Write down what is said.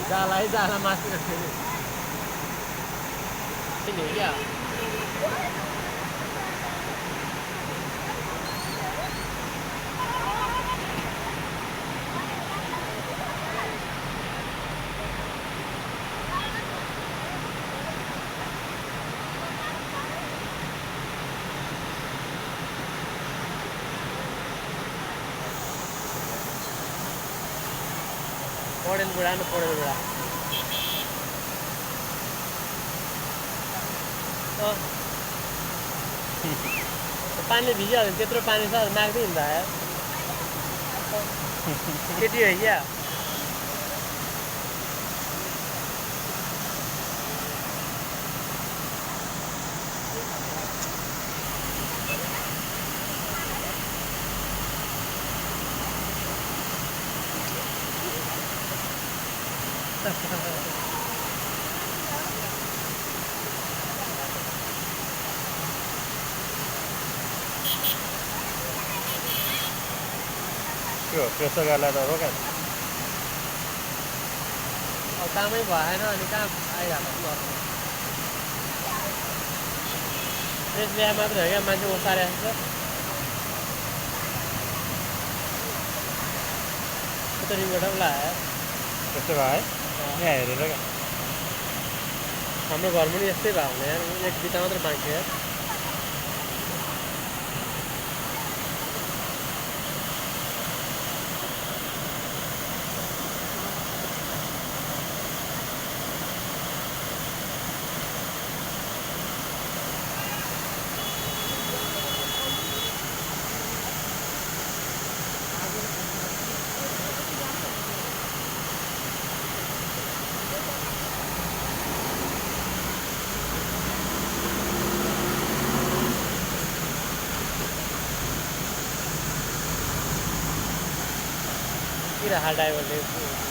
जाला है जाला माथि राखेको नि क्या पढेल बुढा न पढेल बुढा पानीले भिजिहाल्यो भने त्यत्रो पानी छ नाग्दै हिँड्दा आयो केटी हो क्या प्रेसर गर्ला त रोका अब कामै भएन अनि कहाँ आइहाल्नु प्रेस ल्याए मात्रै हो क्या मान्छे ओसारेको छ रिङबाट पनि लगायो त्यस्तो भयो है यहाँ हेरेर क्या हाम्रो घरमा पनि यस्तै भयो भने यार एक बिटा मात्रै बाँकी यार किरा ड्राइभरले